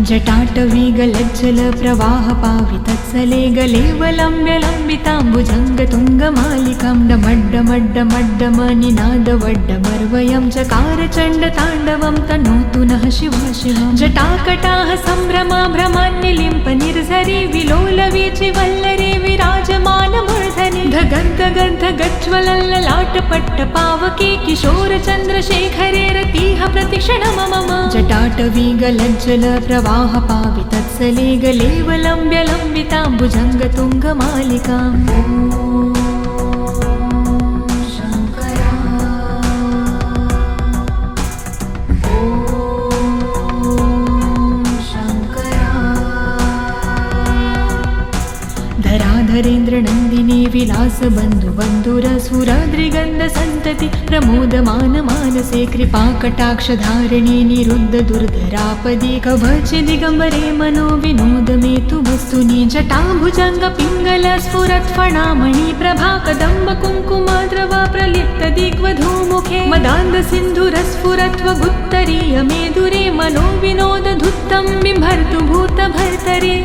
जटाटवी गलज्जल प्रवाह पावितत्सले गलेवलम्ब्य लम्बिताम्बुजङ्गतुङ्गमालिकां डमड्डमड्डमड्डमनिनादवड्डमर्वयं चकार चण्डताण्डवं तनोतु नः शिवा शिवं जटाकटाः सम्भ्रमा भ्रमान्यलिम्प निर्झरी विलोलवीचि वल्लरी विराजमानमूर्धनि धगन्धगन्ध गज्ज्वलल्ललाटपट्टपावके किशोरचन्द्रशेखरे रतिः प्रतिक्षणं मम जटाटवी गलज्जल प्रवाह पावितत्सले गलेवलम्ब्य लम्बिताम्बुजङ्गतुङ्गमालिकाम् धराधरेन्द्रनन्दिनी विलासबन्धुबन्धुरसुराद्रिगन्धसन्तति प्रमोदमान मानसे कृपाकटाक्षधारिणी निरुद्ध दुर्धरापदे कवचदिगम्बरे मनो विनोदमेतु वस्तुनि जटाभुजङ्ग पिङ्गल स्फुरत्फणामणि प्रभा कदम्ब कुङ्कुमाद्रव प्रलिप्त दिग्वधूमुखे मदान्ध सिन्धुरस्फुरत्वगुत्तरीय मेदुरे मनो विनोद धुत्तं बिम्भर्तु भूतभर्तरे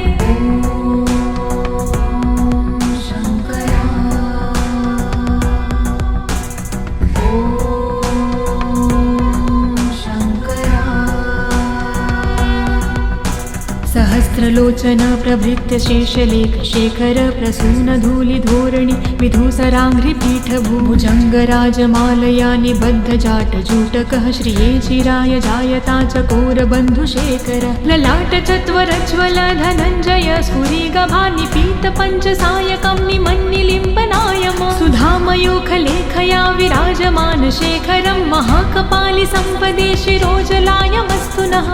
सहस्रलोचन प्रभृत्य शेषलेख शेखर प्रसून धूलिधोरणि विधूसराङ्घ्रिपीठभुजङ्गराजमालया निबद्ध जाटजूटकः श्रिये चिराय जायता चकोरबन्धुशेखर ललाट चत्वरज्वल धनञ्जय स्फुरिगभानिपीत पञ्चसायकं निमन्निलिम्बनायम सुधामयूखलेखया विराजमान शेखरं महाकपालि सम्पदे शिरोजलायमस्तु नः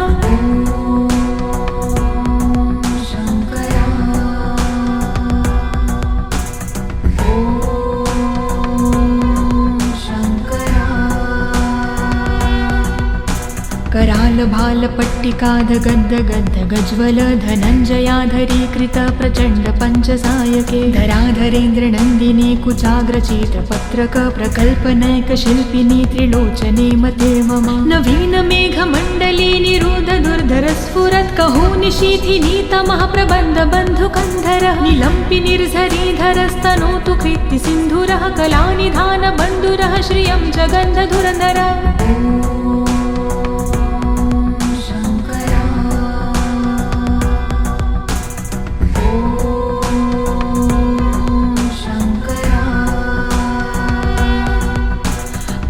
कराल भाल पट्टिकाध गद्ध गद्ध गज्वल धनञ्जयाधरीकृत प्रचण्ड पञ्चसायके धराधरेन्द्र नन्दिनी कुचाग्रचित्रपत्रक प्रकल्पनैक शिल्पिनी त्रिलोचने मते मम नवीन मेघमण्डली निरुद्ध दुर्धर स्फुरत् कहोनिशीथिनी तमः प्रबन्ध बन्धुकन्धर निलम्पि निर्झरीधरस्तनोतु कृत्ति सिन्धुरः कलानिधान बन्धुरः श्रियं जगन्धधुरधर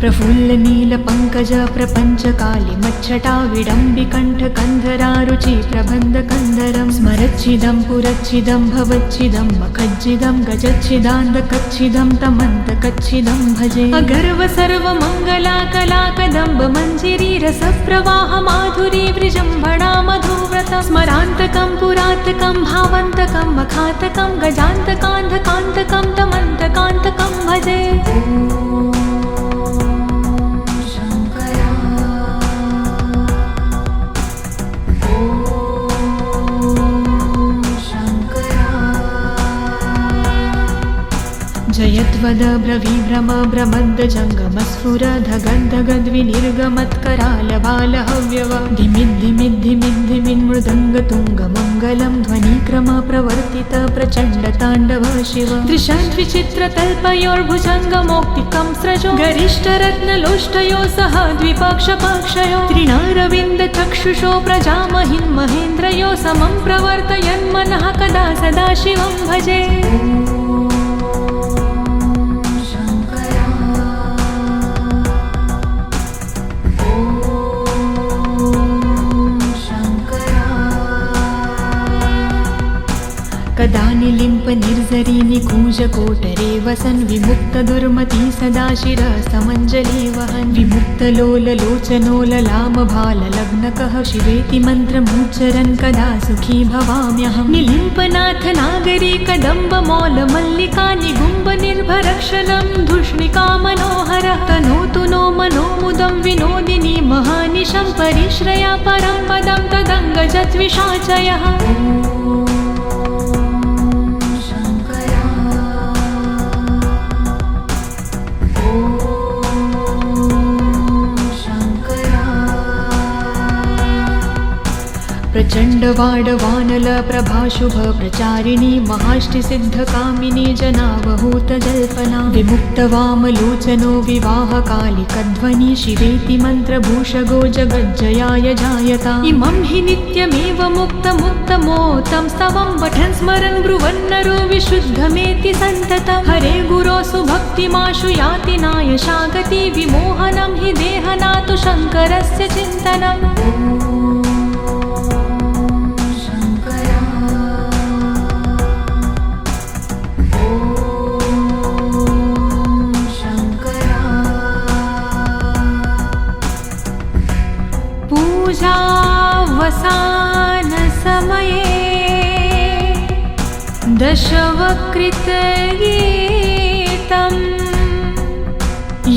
प्रफुल्ल नील पंकज प्रपंच काली मच्छटा विडम्बिकण्ठ कन्धरारुचि प्रबन्ध कन्धरं स्मरच्छिदं पुरच्छिदं भवच्छिदं मखज्जिदं गजच्छिदान्ध कच्छिदं तमन्त कच्छिदं भजे अगर्व सर्व मंगला कला कदम्ब मंजिरी रस प्रवाह माधुरी वृजंभणा मधुव्रत स्मरान्तकं पुरातकं भावन्तकं मखातकं गजान्तकान्धकान्तकं तमन्तकान्तकं भजे जयत्वद ब्रवीभ्रम ब्रमद्द जङ्गमस्फुर धगद्धगद्विनिर्गमत्कराल बाल हव्यव धिमिद्धिमिद्धिमिन्मृदङ्गतुङ्गमङ्गलं ध्वनिक्रम प्रवर्तित प्रचण्ड ताण्डव शिव दृशाद्विचित्रतल्पयोर्भुजङ्गमौक्तिकं स्रजो गरिष्ठरत्नलोष्टयो सह द्विपक्षपाक्षयो त्रिणारविन्द चक्षुषो प्रजामहिन् महेन्द्रयो समं प्रवर्तयन्मनः कदा सदा शिवं भजे कदा निलिम्प निर्झरी निकूज कोटरे वसन् विमुक्त दुर्मति सदा शिरस्तमञ्जलि वहन् विमुक्त लोल लोचनो ललाम भाल लग्नकः शिवेति मन्त्रमुच्चरन् कदा सुखी भवाम्यहं निलिम्पनाथ नागरी कदम्ब मौल मल्लिका निगुम्ब निर्भरक्षलं धूष्णिका मनोहर तनोतु नो मनोमुदं विनोदिनी महानिशं परिश्रया परं पदं तदङ्ग भजत्विषाचयः प्रचण्डवाडवानल प्रभाशुभ प्रचारिणी महाष्टिसिद्धकामिनी जनावहूतजल्पना विमुक्तवामलोचनो विवाहकालिकध्वनि शिवेति मन्त्रभूषगो जगज्जयाय जायता इमं हि नित्यमेव मुक्तमुत्तमोत्तं स्तवं पठन् स्मरन् ब्रुवन्नरो विशुद्धमेति सन्ततं हरे गुरोसु भक्तिमाशु याति नायशागति विमोहनं हि देहनातु शङ्करस्य चिन्तनम् पूजावसानसमये दशवक्त्रगीतं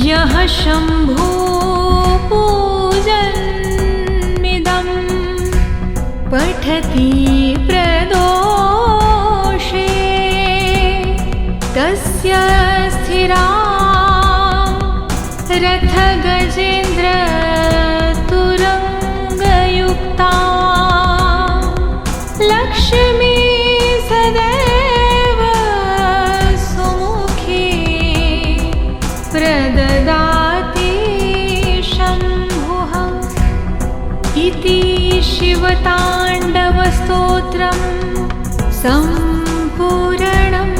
यः शम्भो पूजन्मिदं पठति प्रदोषे तस्य स्थिरा रथगजेन्द्र लक्ष्मी सदैव सुमुखी प्रददाति शम्भुः इति शिवताण्डवस्तोत्रं सम्पूर्णम्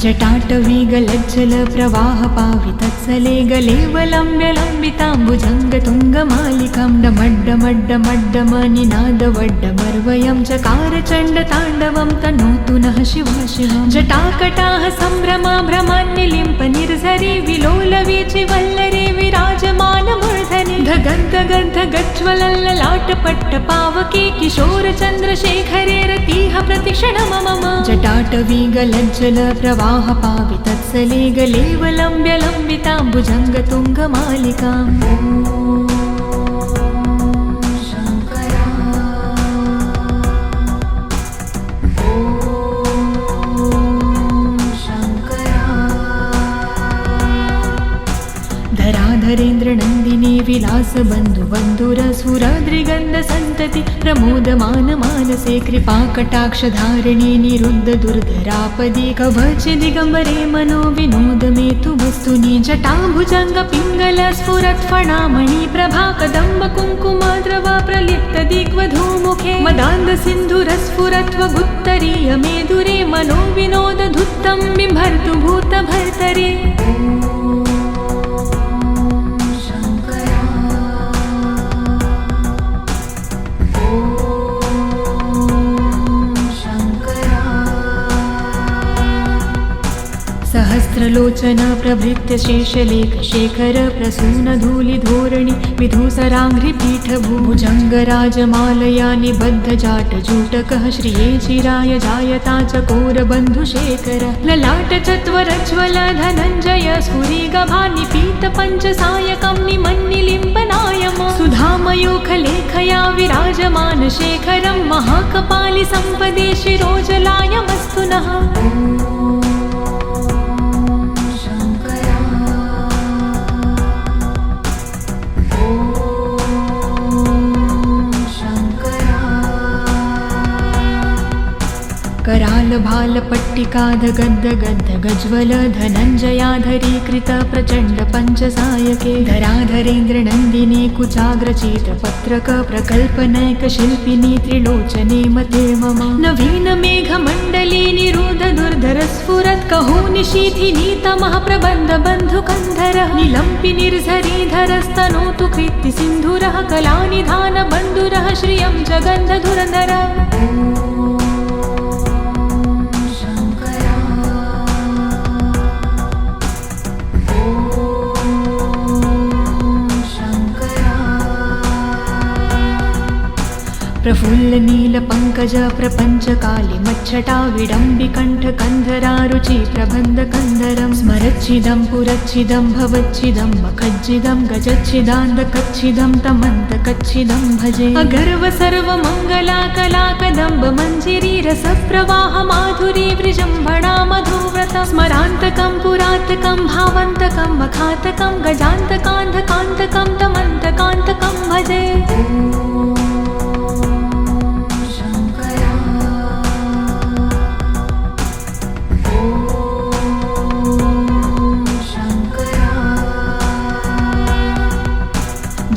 जटाटवीगलज्जल प्रवाह पावितत्सले गलेवलम्ब्यलम्बिताम्बुजङ्गतुङ्गमालिकां डमड्डमड्डमड्डमनिनादवड्डमर्वयं चकार चण्डताण्डवं तनोतु नः शिवा शिवं जटाकटाः सम्भ्रमा भ्रमान्यलिम्प निर्झरि विलोलवीचि वल्लरे विराजमानमूर्धनि धगन्धगन्धगज्ज्वलल्ललाटपट्टपावके किशोरचन्द्रशेखरे रतिः प्रतिक्षणं मम जटाटवीगलज्जल प्रवाह पावितत्सले गलेवलम्ब्यलम्बिताम्बुजङ्गतुङ्गमालिकाम् धराधरेन्द्रनन्दिनी विलासबन्धुबन्धुरसुराद्रिगन्धसन्तति प्रमोदमान मानसे कृपाकटाक्षधारिणी निरुद्ध दुर्धरापदे कवचदिगम्बरे मनो विनोदमेतु वस्तुनि जटाभुजङ्गपिङ्गल स्फुरत्फणामणि प्रभा कदम्ब कुङ्कुमाद्रवा प्रलिप्त दिग्वधूमुखे मदान्धसिन्धुरस्फुरत्वगुत्तरीय मेधुरे मनो विनोदधुत्तं बिम्भर्तु भूतभर्तरे सहस्रलोचन प्रभृत्य शेषलेख शेखर प्रसून धूलिधोरणि विधूसराङ्घ्रिपीठ भुजङ्गराजमालया निबद्ध जाटजूटकः श्रिये चिराय जायता चकोरबन्धुशेखर ललाट चत्वरज्वल धनञ्जय स्फुरिगभा निपीत पञ्चसायकं निमन्निलिम्पनायम सुधामयूखलेखया विराजमान शेखरं महाकपालि सम्पदे शिरोजलायमस्तु नः करालभालपट्टिकाधगद्धगद्धगज्वल धनञ्जयाधरीकृत प्रचण्ड पञ्चसायके धराधरेन्द्रनन्दिनी कुचाग्रचित्रपत्रक प्रकल्पनैकशिल्पिनी त्रिलोचने मते मम नवीनमेघमण्डली निरुद्ध दुर्धरस्फुरत् कहोनिशीथिनी तमः प्रबन्धबन्धुकन्धरः निलम्पि निर्झरीधरस्तनोतु कृत्तिसिन्धुरः कलानिधानबन्धुरः श्रियं जगन्धधुरधरः नीलपङ्कज प्रपञ्चकाली मच्छटा विडम्बिकण्ठ कन्धरारुचि प्रबन्धकन्धरं स्मरच्छिदं पुरच्छिदं भवच्छिदं मखज्जिदं गजच्छिदान्धकच्छिदं तमन्तकच्छिदं भजे अगर्व सर्वमङ्गला कलाकदम्ब मञ्जिरी रसप्रवाह माधुरी विजृम्भणा मधुव्रतं स्मरान्तकं पुरातकं भावन्तकं मखातकं गजान्तकान्धकान्तकं तमन्तकान्तकं भजे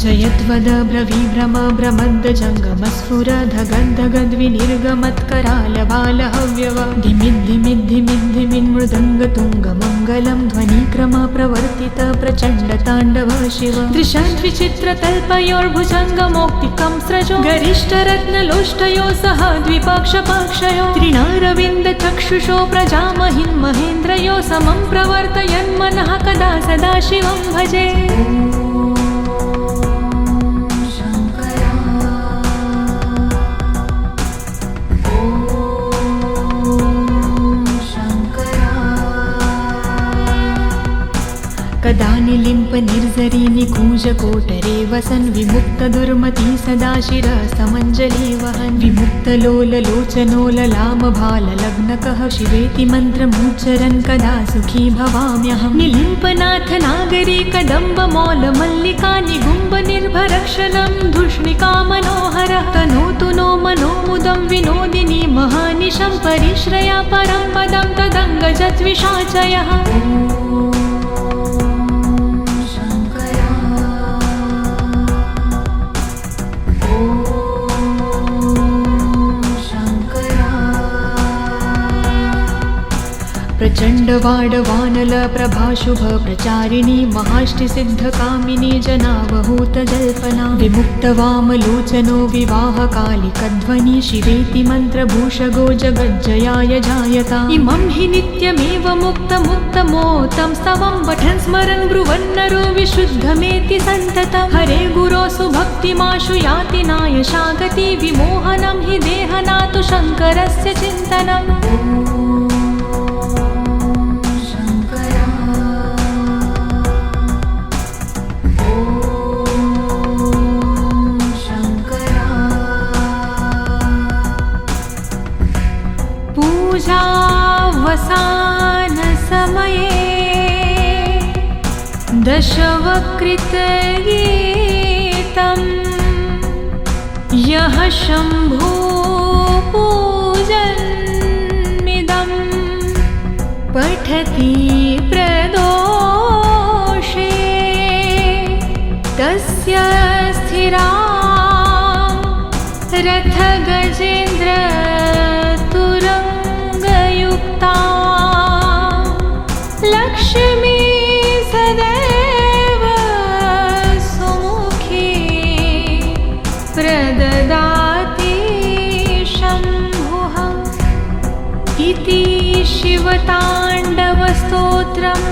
जयद्वद ब्रवीभ्रम भ्रमद् जङ्गमस्फुर धगद्धगद्विनिर्गमत्करालबालहव्यव धिमिद्धिमिद्धिमिन्मृदङ्गतुङ्गमङ्गलं ध्वनिक्रम प्रवर्तित प्रचण्डताण्डव शिव दृशाद्विचित्रतल्पयोर्भुजङ्गमौक्तिकं स्रजो गरिष्ठरत्नलोष्टयो सह द्विपक्षपक्षयो त्रिणारविन्दचक्षुषो प्रजामहिन् महेन्द्रयो समं प्रवर्तयन्मनः कदा सदा शिवं भजे कदा निलिम्प निर्झरी निकूजकोटरे वसन् विमुक्तदुर्मती सदा शिरसमञ्जली वहन् विमुक्तलोललोचनोललामभाललग्नकः शिवेति मन्त्रमुच्चरन् कदा सुखी भवाम्यहं निलिम्पनाथ नागरी कदम्बमौलमल्लिका निगुम्ब निर्भरक्षणं धूष्णिका मनोहरः तनोतु नो मनोमुदं विनोदिनी महानिशं परिश्रया परं पदं तदङ्गजद्विषाचयः प्रचण्डवाडवानल प्रभाशुभ प्रचारिणी महाष्टिसिद्धकामिनी जनावहूतजल्पना विमुक्तवामलोचनो विवाहकालिकध्वनि शिवेति मन्त्रभूषगो जगज्जयाय जायता इमं हि नित्यमेव मुक्तमुक्तमोतं स्तवं पठन् स्मरन् ब्रुवन्नरो विशुद्धमेति सन्ततं हरे गुरो सुभक्तिमाशु याति नायशागति विमोहनं हि देहनातु शङ्करस्य चिन्तनम् पूजावसानसमये दशवक्त्रगीतं यः शम्भो पूजन्मिदं पठति प्रदोषे तस्य स्थिरा रथगजेन्द्र लक्ष्मी सदैव सुमुखी प्रददाति शम्भुः इति शिवताण्डवस्तोत्रम्